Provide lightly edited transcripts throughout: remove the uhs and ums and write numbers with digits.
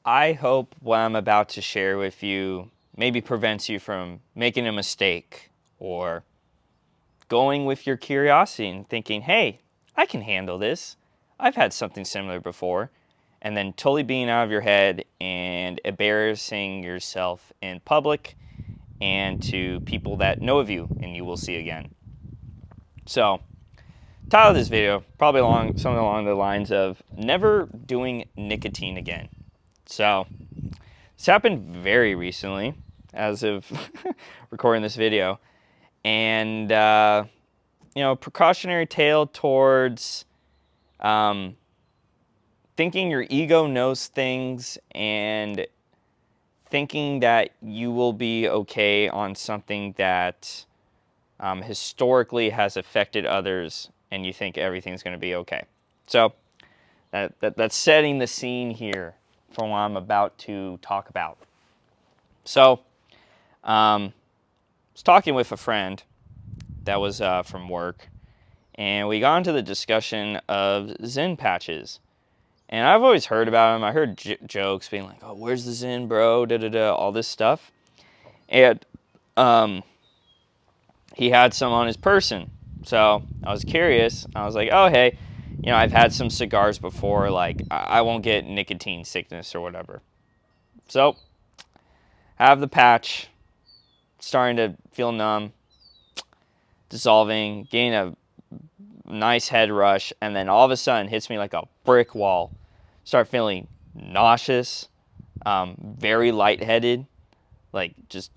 I hope what I'm about to share with you maybe prevents you from making a mistake or going with your curiosity and thinking, hey, I can handle this. I've had something similar before. And then totally being out of your head and embarrassing yourself in public and to people that know of you and you will see again. So, title of this video, probably something along the lines of never doing nicotine again. So, this happened very recently, as of recording this video, and precautionary tale towards um, thinking your ego knows things and thinking that you will be okay on something that historically has affected others, and you think everything's going to be okay. So that's setting the scene here for what I'm about to talk about. So, I was talking with a friend that was from work, and we got into the discussion of Zyn patches. And I've always heard about them. I heard jokes being like, "Oh, where's the Zyn, bro?" Da da da, all this stuff. And he had some on his person, so I was curious. I was like, "Oh, hey, I've had some cigars before. Like, I won't get nicotine sickness or whatever." So, have the patch, starting to feel numb, dissolving, getting a nice head rush, and then all of a sudden hits me like a brick wall. Start feeling nauseous, very lightheaded, like just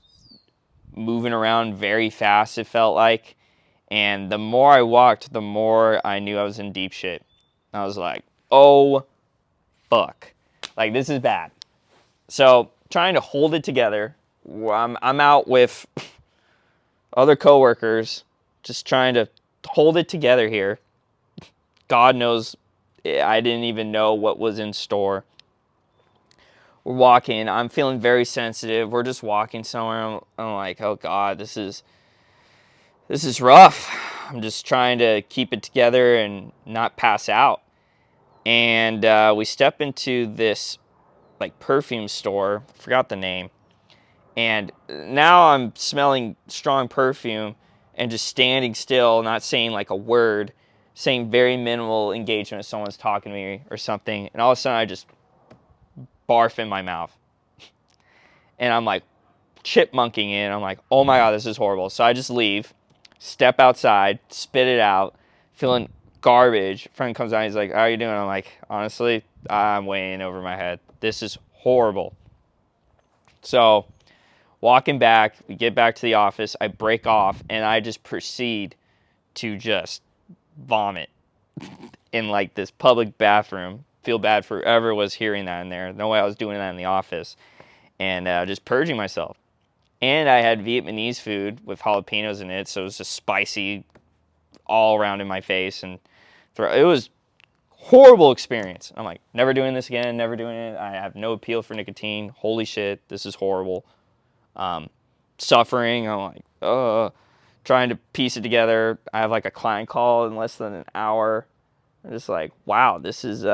moving around very fast, it felt like. And the more I walked, the more I knew I was in deep shit. I was like, oh, fuck. Like, this is bad. So, trying to hold it together. I'm out with other coworkers, just trying to hold it together here. God knows I didn't even know what was in store. We're walking. I'm feeling very sensitive. We're just walking somewhere. I'm like, oh God, this is rough. I'm just trying to keep it together and not pass out. And we step into this like perfume store. Forgot the name. And now I'm smelling strong perfume and just standing still, not saying like a word, saying very minimal engagement if someone's talking to me or something. And all of a sudden I just barf in my mouth. And I'm like chipmunking in. I'm like, oh my God, this is horrible. So I just leave, step outside, spit it out, feeling garbage. Friend comes out, he's like, how are you doing? I'm like, honestly, I'm way in over my head. This is horrible. So walking back, we get back to the office, I break off, and I just proceed to just vomit in like this public bathroom. Feel bad for whoever was hearing that in there. No way I was doing that in the office. And just purging myself. And I had Vietnamese food with jalapenos in it, so it was just spicy all around in my face. And it was horrible experience. I'm like, never doing this again, never doing it. I have no appeal for nicotine. Holy shit, this is horrible. Suffering. I'm like, trying to piece it together. I have like a client call in less than an hour. I'm just like, wow, this is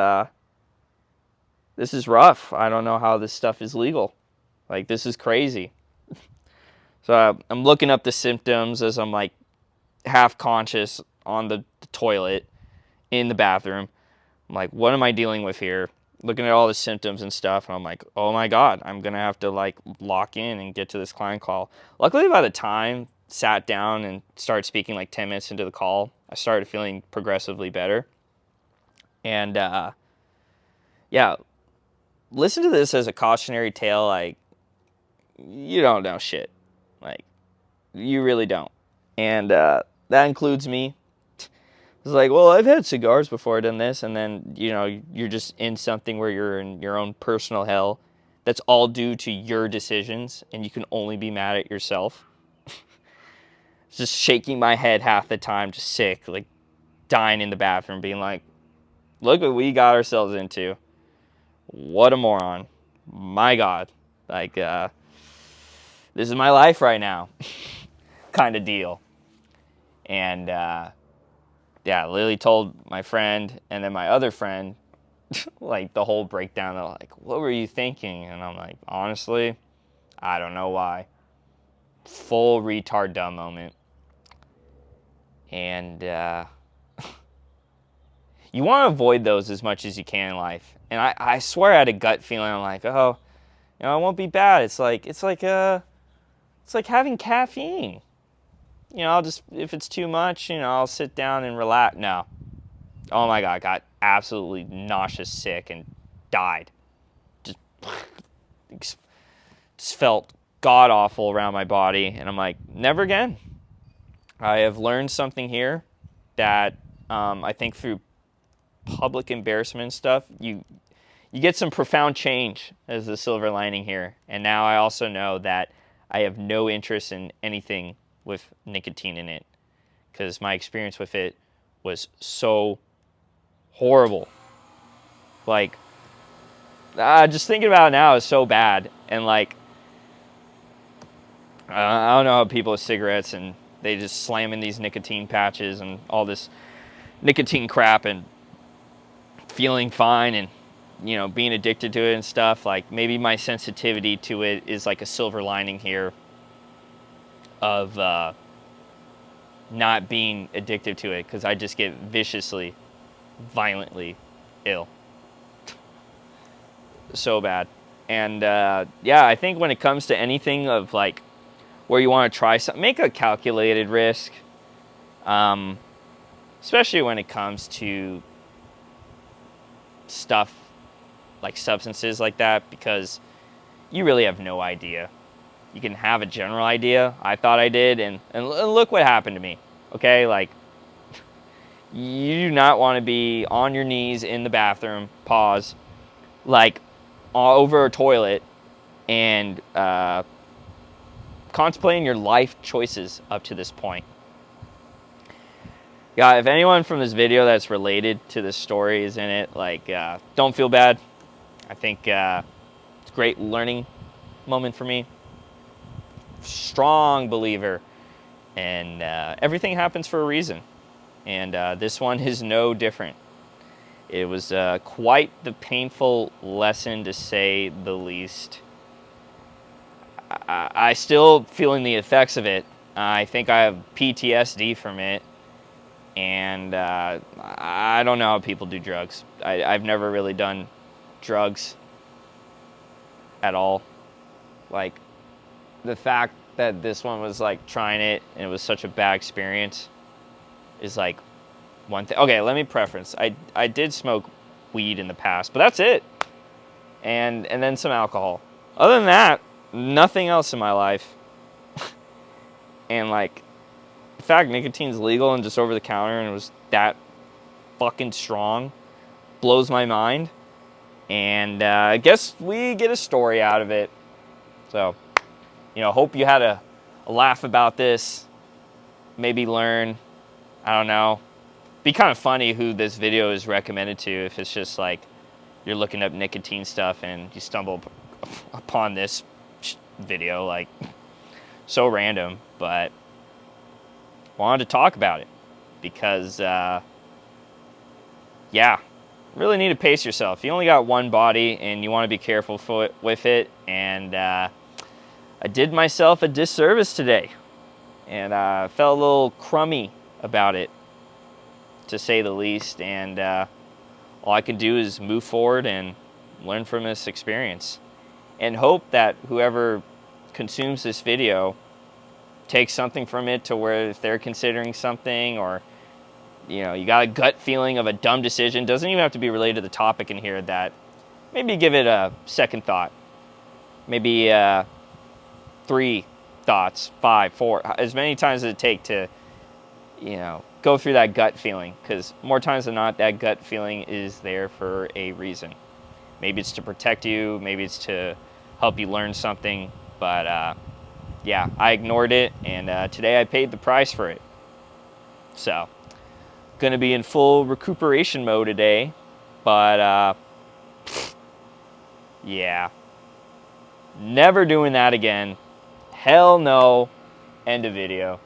rough. I don't know how this stuff is legal. Like, this is crazy. So I'm looking up the symptoms as I'm like half conscious on the toilet in the bathroom. I'm like, what am I dealing with here? Looking at all the symptoms and stuff, and I'm like, oh my God, I'm gonna have to like lock in and get to this client call. Luckily, by the time sat down and started speaking like 10 minutes into the call, I started feeling progressively better. And yeah, listen to this as a cautionary tale. Like, you don't know shit. Like, you really don't. And that includes me. It's like, well, I've had cigars before, I've done this, and then, you're just in something where you're in your own personal hell. That's all due to your decisions, and you can only be mad at yourself. Just shaking my head half the time, just sick, like dying in the bathroom, being like, look what we got ourselves into. What a moron. My God. Like, this is my life right now. Kind of deal. And, yeah, Lily told my friend, and then my other friend like the whole breakdown. They're like, what were you thinking? And I'm like, honestly, I don't know why. Full retard dumb moment. And you want to avoid those as much as you can in life. And I swear I had a gut feeling. I'm like, oh, it won't be bad. It's like having caffeine. I'll just, if it's too much, I'll sit down and relax. No. Oh my God, got absolutely nauseous, sick, and died. Just, just felt god awful around my body. And I'm like, never again. I have learned something here that I think through public embarrassment and stuff, you get some profound change as the silver lining here. And now I also know that I have no interest in anything with nicotine in it, because my experience with it was so horrible. Like, just thinking about it now is so bad. And like, I don't know how people with cigarettes and they just slam in these nicotine patches and all this nicotine crap and feeling fine and being addicted to it and stuff. Like, maybe my sensitivity to it is like a silver lining here of not being addicted to it, because I just get viciously, violently ill. So bad. And yeah, I think when it comes to anything of like where you want to try something, make a calculated risk, especially when it comes to stuff like substances like that, because you really have no idea. You can have a general idea. I thought I did, and look what happened to me. Okay, like, you do not want to be on your knees in the bathroom, pause, like over a toilet, and contemplating your life choices up to this point. Yeah, if anyone from this video that's related to this story is in it, like, don't feel bad. I think it's a great learning moment for me. Strong believer, and everything happens for a reason. And this one is no different. It was quite the painful lesson, to say the least. I still feeling the effects of it. I think I have PTSD from it. And I don't know how people do drugs. I've never really done drugs at all. Like, the fact that this one was like trying it and it was such a bad experience is like one thing. Okay, let me preference. I did smoke weed in the past, but that's it. And then some alcohol. Other than that, nothing else in my life. And like, the fact nicotine's legal and just over the counter and it was that fucking strong blows my mind. And I guess we get a story out of it. So, hope you had a laugh about this. Maybe learn. I don't know. Be kind of funny who this video is recommended to, if it's just like you're looking up nicotine stuff and you stumble upon this video, like, so random. But wanted to talk about it because, yeah, really need to pace yourself. You only got one body and you want to be careful with it. And I did myself a disservice today, and I felt a little crummy about it, to say the least. And all I can do is move forward and learn from this experience, and hope that whoever consumes this video takes something from it, to where if they're considering something, or you got a gut feeling of a dumb decision, doesn't even have to be related to the topic in here, that maybe give it a second thought. Maybe 3 thoughts, 5, 4, as many times as it take to go through that gut feeling, because more times than not, that gut feeling is there for a reason. Maybe it's to protect you, maybe it's to help you learn something, but yeah, I ignored it, and today I paid the price for it. So, gonna be in full recuperation mode today, but yeah, never doing that again. Hell no. End of video.